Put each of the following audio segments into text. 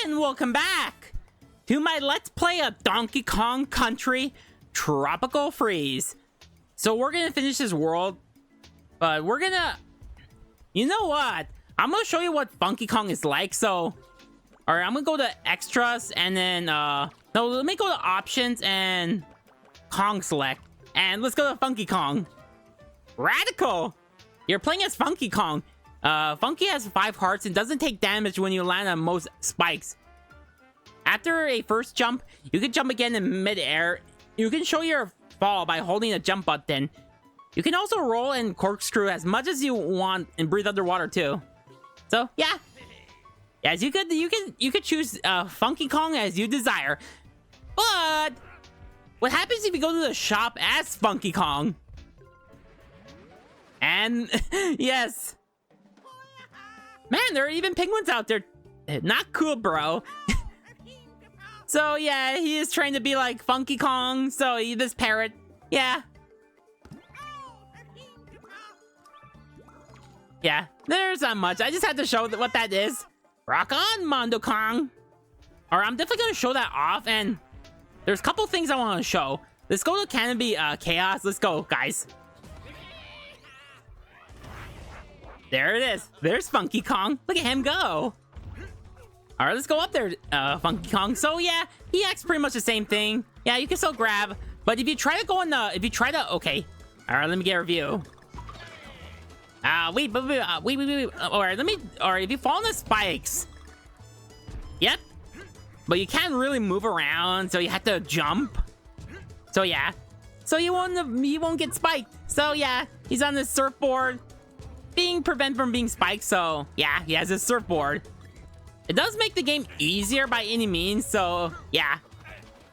And welcome back to my Let's Play of Donkey Kong Country Tropical Freeze. So we're gonna finish this world, but we're gonna... You know what? I'm gonna show you what Funky Kong is like, so... Alright, I'm gonna go to Extras, and then, No, let me go to Options, and... Kong Select. And let's go to Funky Kong. Radical! You're playing as Funky Kong. Funky has 5 hearts and doesn't take damage when you land on most spikes. After a first jump, you can jump again in mid-air. You can show your fall by holding the jump button. You can also roll and corkscrew as much as you want and breathe underwater too. So yeah, yes, you could choose Funky Kong as you desire. But what happens if you go to the shop as Funky Kong? And yes. Man, there are even penguins out there. Not cool, bro. So yeah, he is trying to be like Funky Kong. So this parrot, yeah. Yeah, there's not much. I just had to show what that is. Rock on, Mondo Kong. Alright, I'm definitely gonna show that off, and there's a couple things I want to show. Let's go to Canopy Chaos. Let's go, guys. There it is. There's Funky Kong. Look at him go. All right, let's go up there, Funky Kong. So yeah, he acts pretty much the same thing. Yeah, you can still grab, but if you try to go in the, okay. All right, let me get a review. Wait. All right, if you fall on the spikes. Yep. But you can't really move around, so you have to jump. So yeah. So you won't get spiked. So yeah, he's on the surfboard. Being prevented from being spiked, so yeah, he has a surfboard. It does make the game easier by any means, so yeah.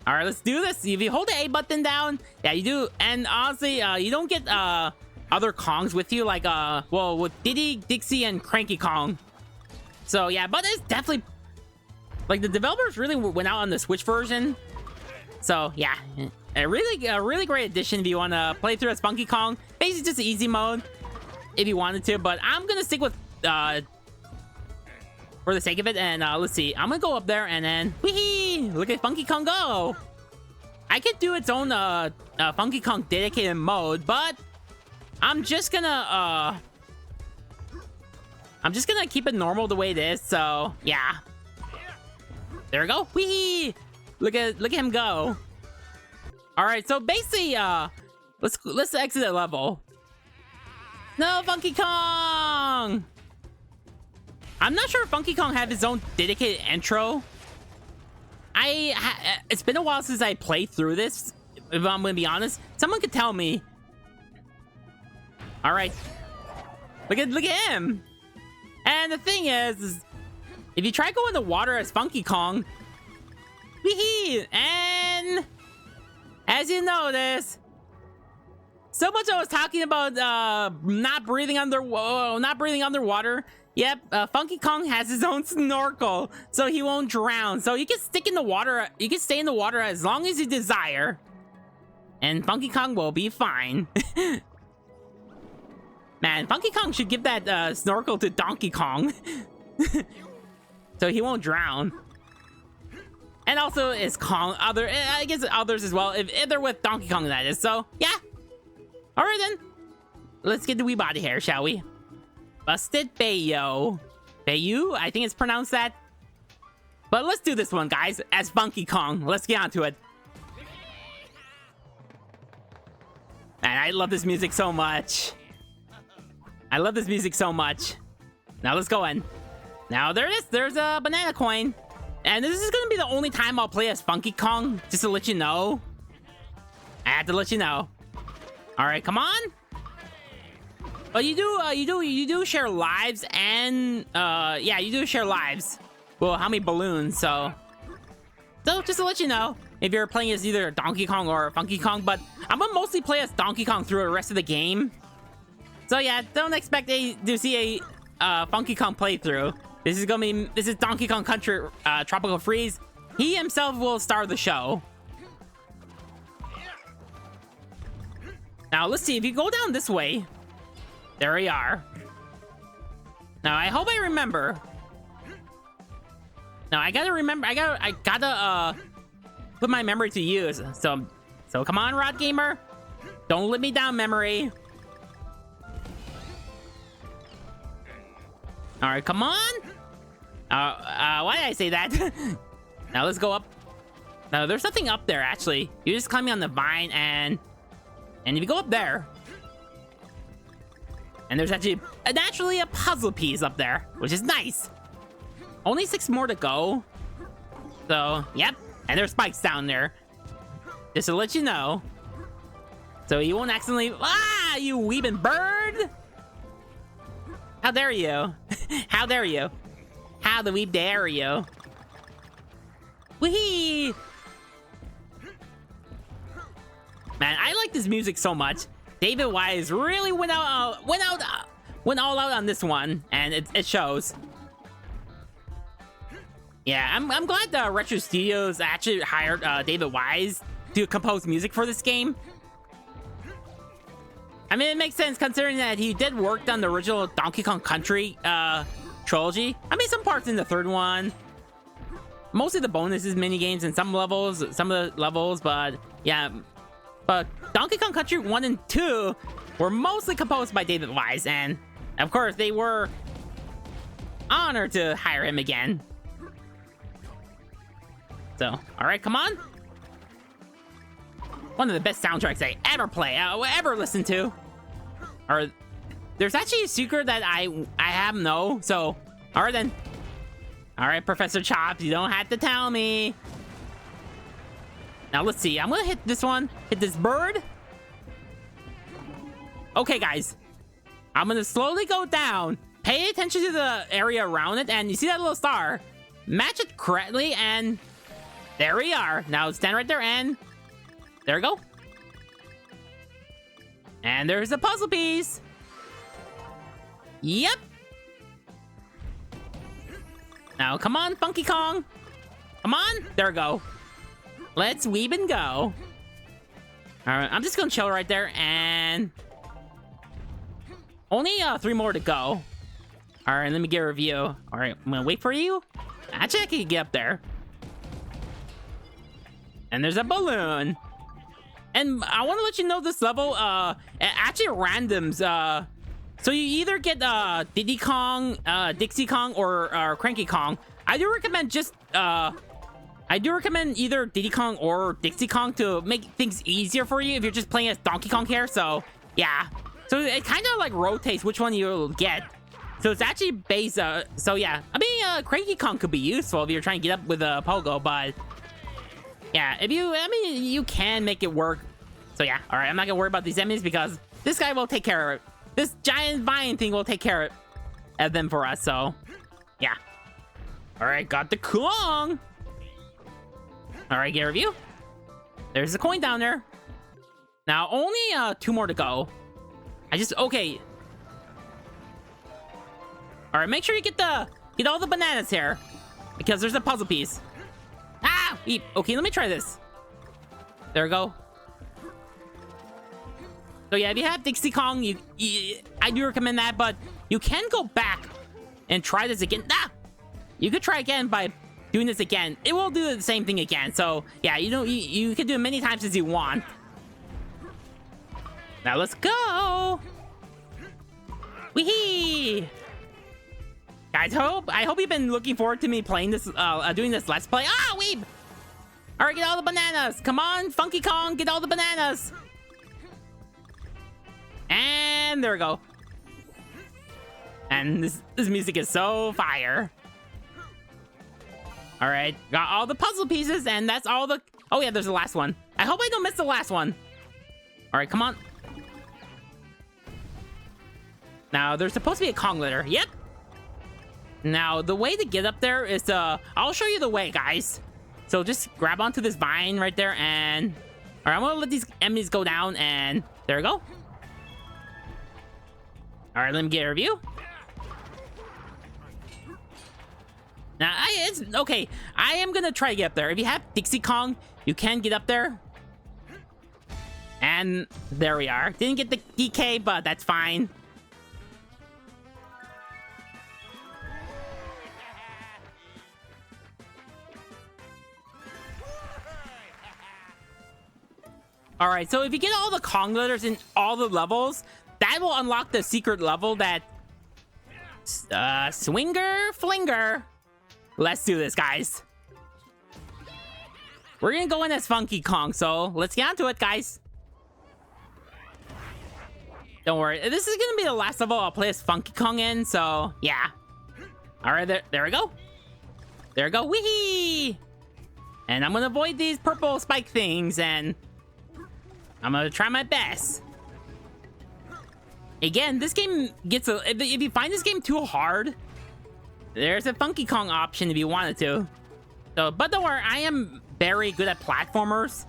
All right, let's do this. If you hold the A button down, yeah, you do. And honestly, you don't get other Kongs with you, like well, with Diddy, Dixie, and Cranky Kong. So yeah, but it's definitely like the developers really went out on the Switch version. So yeah, a really great addition if you want to play through as Funky Kong. Basically, just easy mode if you wanted to, but I'm gonna stick with for the sake of it, and let's see, I'm gonna go up there and then wee, look at Funky Kong go. I could do its own Funky Kong dedicated mode, but I'm just gonna keep it normal the way it is. So yeah, there we go. Wee, look at him go. All right, so basically let's exit the level. No, Funky Kong! I'm not sure if Funky Kong had his own dedicated intro. It's been a while since I played through this, if I'm gonna be honest. Someone could tell me. All right, look at him. And the thing is if you try going to water as Funky Kong, wee, and as you notice, so much I was talking about not breathing underwater. Yep, Funky Kong has his own snorkel, so he won't drown. So you can stick in the water. You can stay in the water as long as you desire, and Funky Kong will be fine. Man, Funky Kong should give that snorkel to Donkey Kong, so he won't drown. And also, is Kong I guess others as well if they're with Donkey Kong, that is. So yeah. All right then, let's get the wee body hair, shall we? Busted Bayo. Bayu, I think it's pronounced that. But let's do this one, guys, as Funky Kong. Let's get onto it. Man, I love this music so much. I love this music so much. Now let's go in. Now there it is. There's a banana coin. And this is going to be the only time I'll play as Funky Kong, just to let you know. I had to let you know. All right, come on. But you do share lives, and yeah, you do share lives. Well, how many balloons? So just to let you know, if you're playing as either Donkey Kong or Funky Kong, but I'm gonna mostly play as Donkey Kong through the rest of the game. So yeah, don't expect to see a Funky Kong playthrough. This is Donkey Kong Country Tropical Freeze. He himself will star the show. Now, let's see. If you go down this way, there we are. Now, I hope I remember. Now I gotta remember. I gotta put my memory to use. So come on, Rod Gamer. Don't let me down, memory. All right, come on. Why did I say that? Now let's go up. No, there's nothing up there actually. You're just climbing on the vine, and if you go up there, and there's actually naturally a puzzle piece up there, which is nice. Only 6 more to go. So, yep. And there's spikes down there. Just to let you know. So you won't accidentally... Ah, you weeping bird! How dare you? How dare you? How do we dare you? Whee! Man, I like this music so much. David Wise really went all out on this one, and it shows. Yeah, I'm glad the Retro Studios actually hired David Wise to compose music for this game. I mean, it makes sense considering that he did work on the original Donkey Kong Country trilogy. I mean, some parts in the third one. Mostly the bonuses, mini games, and some of the levels, but yeah. But Donkey Kong Country 1 and 2 were mostly composed by David Wise, and of course, they were honored to hire him again. So, all right, come on. One of the best soundtracks I ever play, ever listen to. Or there's actually a secret that I have no. So, all right then. All right, Professor Chops, you don't have to tell me. Now let's see. I'm gonna hit this one. Hit this bird. Okay, guys. I'm gonna slowly go down. Pay attention to the area around it, and you see that little star. Match it correctly, and there we are. Now stand right there, and there we go. And there's a puzzle piece. Yep. Now, come on, Funky Kong. Come on. There we go. Let's weeb and go. All right, I'm just gonna chill right there, and only 3 more to go. All right, let me get a review. All right, I'm gonna wait for you. Actually, I can get up there. And there's a balloon. And I want to let you know this level, actually randoms. So you either get Diddy Kong, Dixie Kong, or Cranky Kong. I do recommend either Diddy Kong or Dixie Kong to make things easier for you if you're just playing as Donkey Kong here. So yeah, so it kind of like rotates which one you'll get. So it's actually based. So yeah, I mean, Cranky Kong could be useful if you're trying to get up with a Pogo, but yeah, you can make it work. So yeah, all right, I'm not gonna worry about these enemies because this guy will take care of it. This giant vine thing will take care of them for us. So yeah, all right, got the Kong. All right, get a review. There's a coin down there. Now only 2 more to go. Okay. All right, make sure you get all the bananas here because there's a puzzle piece. Ah, okay, let me try this. There we go. So yeah, if you have Dixie Kong, I do recommend that, but you can go back and try this again. Ah, you could try again by doing this again. It will do the same thing again. So yeah, you can do it many times as you want. Now let's go. Wee-hee. Guys, I hope you've been looking forward to me playing this, doing this Let's Play. Ah, weeb! All right, get all the bananas. Come on, Funky Kong, get all the bananas. And there we go. And this music is so fire. All right, got all the puzzle pieces, and that's all the... Oh yeah, there's the last one. I hope I don't miss the last one. All right, come on. Now, there's supposed to be a Kong litter. Yep. Now, the way to get up there is I'll show you the way, guys. So just grab onto this vine right there, and... All right, I'm gonna let these enemies go down, and there we go. All right, let me get a review. Now, it's okay. I am gonna try to get up there. If you have Dixie Kong, you can get up there. And there we are. Didn't get the DK, but that's fine. All right, so if you get all the Kong letters in all the levels, that will unlock the secret level that Swinger Flinger. Let's do this, guys. We're gonna go in as Funky Kong, so let's get on to it, guys. Don't worry, this is gonna be the last level I'll play as Funky Kong in, so yeah. All right, there we go. There we go, wee! And I'm gonna avoid these purple spike things, and I'm gonna try my best. Again, this game gets if you find this game too hard, there's a Funky Kong option if you wanted to. So, but don't worry, I am very good at platformers.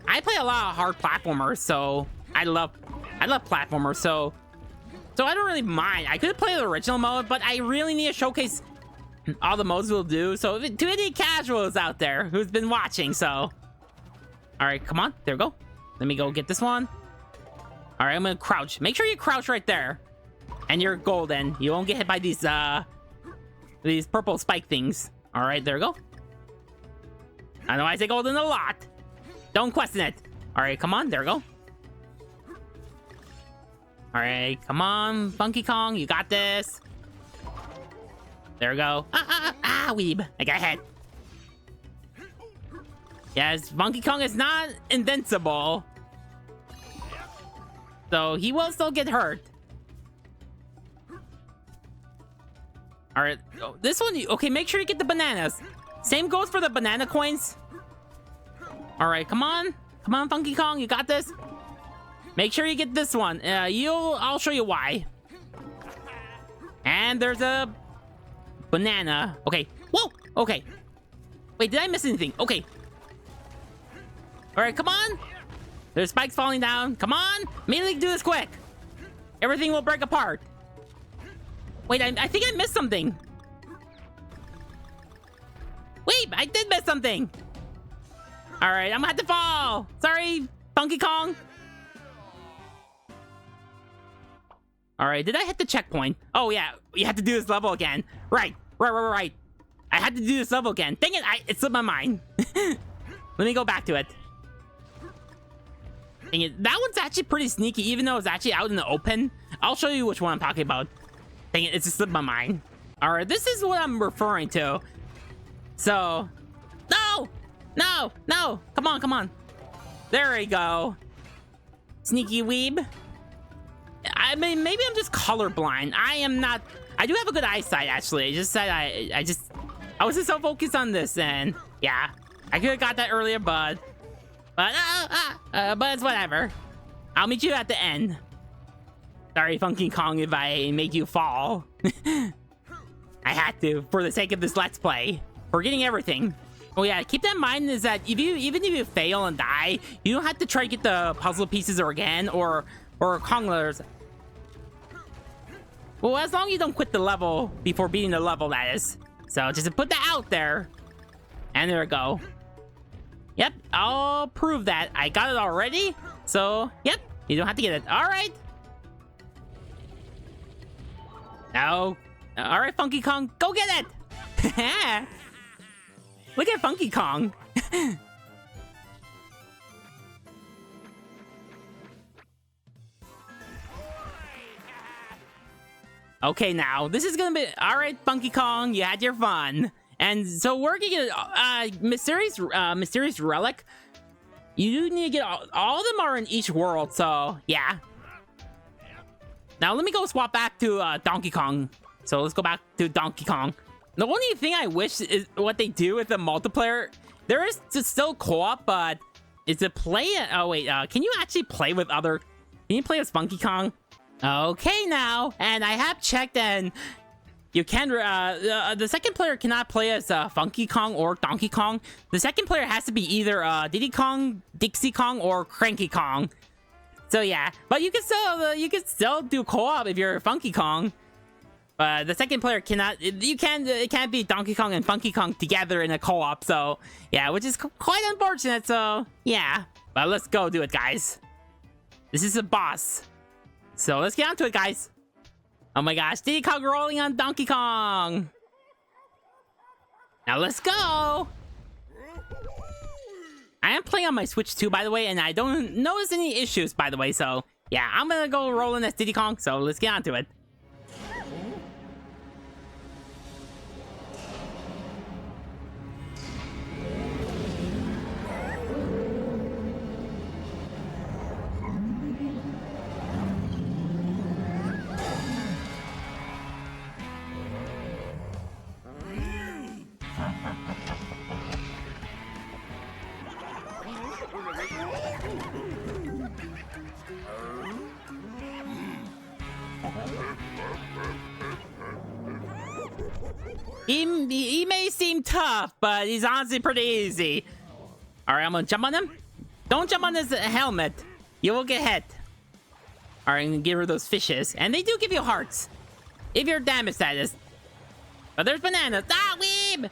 I play a lot of hard platformers, so I love platformers, so I don't really mind. I could play the original mode, but I really need to showcase all the modes will do. So to any casuals out there who's been watching, so all right, come on, there we go. Let me go get this one. All right, I'm gonna crouch. Make sure you crouch right there, and you're golden. You won't get hit by these purple spike things. All right, there we go. I know I say golden a lot. Don't question it. All right, come on, there we go. All right, come on, Funky Kong, you got this. There we go. Weeb, I got hit. Yes, Funky Kong is not invincible, so he will still get hurt. All right, this one, okay, make sure you get the bananas. Same goes for the banana coins. All right, come on, Funky Kong, you got this. Make sure you get this one. I'll show you why. And there's a banana. Okay, whoa, okay. Wait, did I miss anything? Okay. All right, come on. There's spikes falling down. Come on, immediately do this quick. Everything will break apart. Wait, I think I missed something. Wait, I did miss something. All right, I'm gonna have to fall. Sorry, Funky Kong. All right, did I hit the checkpoint? Oh yeah, you had to do this level again. Right. I had to do this level again. Dang it, it slipped my mind. Let me go back to it. Dang it, that one's actually pretty sneaky, even though it's actually out in the open. I'll show you which one I'm talking about. Dang it, just slipped my mind. All right, this is what I'm referring to. So, no, come on. There we go. Sneaky weeb. I mean, maybe I'm just colorblind. I am not. I do have a good eyesight, actually. I just said I was just so focused on this, and yeah, I could have got that earlier, but it's whatever. I'll meet you at the end. Sorry, Funky Kong, if I make you fall. I had to, for the sake of this Let's Play. Forgetting everything. Oh yeah, keep that in mind is that even if you fail and die, you don't have to try to get the puzzle pieces again or Kong letters. Well, as long as you don't quit the level before beating the level, that is. So just to put that out there. And there we go. Yep, I'll prove that. I got it already. So, yep, you don't have to get it. All right. Now, all right, Funky Kong, go get it. Look at Funky Kong. Okay, now this is gonna be all right, Funky Kong. You had your fun, and so we're gonna get mysterious relic. You need to get all of them are in each world. So yeah. Now let me go swap back to Donkey Kong. So let's go back to Donkey Kong. The only thing I wish is what they do with the multiplayer. There is still co-op, but is it play? Oh wait, can you actually play with other? Can you play with Funky Kong? Okay, now, and I have checked, and you can. The second player cannot play as Funky Kong or Donkey Kong. The second player has to be either Diddy Kong, Dixie Kong, or Cranky Kong. So yeah, but you can still do co-op if you're Funky Kong. The second player cannot. It can't be Donkey Kong and Funky Kong together in a co-op. So yeah, which is quite unfortunate. So yeah, but let's go do it, guys. This is a boss. So let's get on to it, guys. Oh my gosh, Diddy Kong rolling on Donkey Kong. Now let's go. I am playing on my Switch too, by the way, and I don't notice any issues, by the way. So yeah, I'm gonna go rolling as Diddy Kong. So let's get on to it. He may seem tough, but he's honestly pretty easy. All right, I'm gonna jump on him. Don't jump on his helmet. You will get hit. All right, I'm gonna give her those fishes. And they do give you hearts. If you're damage status. But there's bananas. Ah, weeb!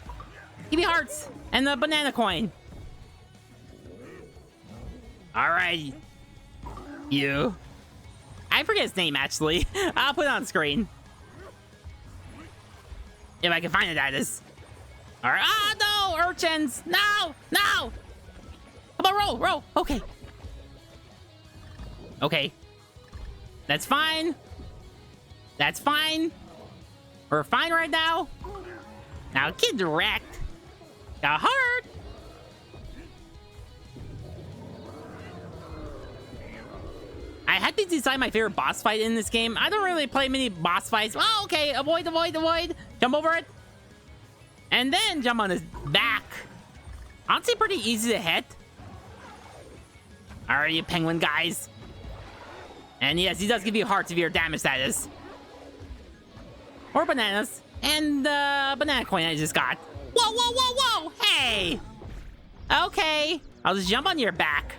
Give me hearts. And the banana coin. All right. You. I forget his name, actually. I'll put it on screen. If I can find it, that is. All right. Ah, no, urchins. No, no. Come on, roll. Okay. Okay. That's fine. That's fine. We're fine right now. Now get direct. Got hurt. I had to decide my favorite boss fight in this game. I don't really play many boss fights. Oh, okay. Avoid. Jump over it. And then jump on his back. Honestly, pretty easy to hit. All right, you penguin guys. And yes, he does give you hearts if you're damage status. Or bananas. And the banana coin I just got. Whoa. Hey. Okay. I'll just jump on your back.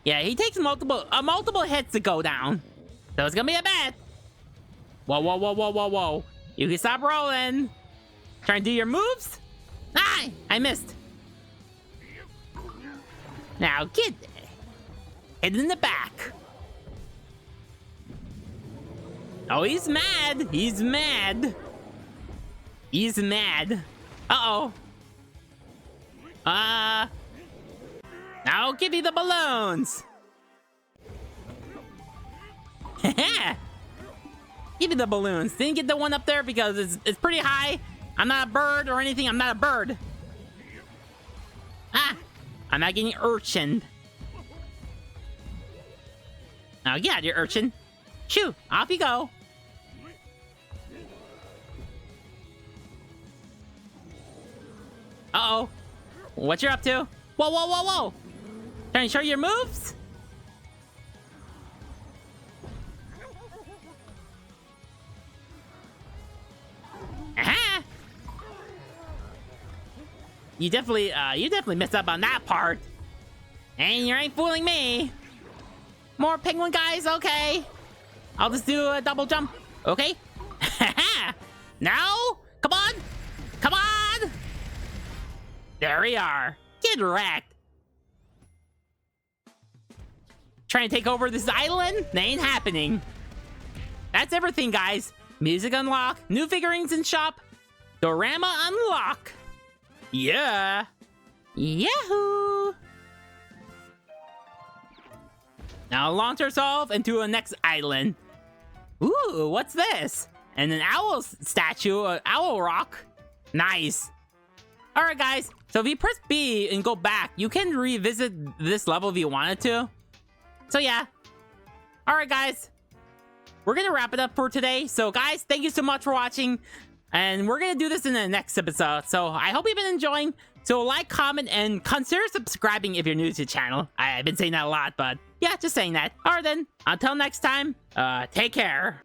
Yeah, he takes multiple hits to go down. So it's gonna be a bet. Whoa. You can stop rolling. Try and do your moves. Ah, I missed. Now get hit in the back. Oh, he's mad. Uh-oh. I'll give you the balloons. Give me the balloons. Didn't get the one up there because it's pretty high. I'm not a bird or anything. I'm not a bird. I'm not getting urchined. Now get out of here, urchin. Shoo, off you go. Uh-oh. What you're up to? Whoa. Trying to show your moves? Aha! You definitely messed up on that part. And you ain't fooling me. More penguin guys, okay. I'll just do a double jump, okay? Now, come on. There we are. Get wrecked. Trying to take over this island? That ain't happening. That's everything, guys. Music unlock, new figurines in shop, Dorama unlock. Yeah. Yahoo! Now launch ourselves into a next island. Ooh, what's this? And an owl statue, an owl rock. Nice. All right, guys. So if you press B and go back, you can revisit this level if you wanted to. So yeah. All right, guys. We're going to wrap it up for today. So guys, thank you so much for watching. And we're going to do this in the next episode. So I hope you've been enjoying. So like, comment, and consider subscribing if you're new to the channel. I've been saying that a lot, but yeah, just saying that. All right then, until next time, take care.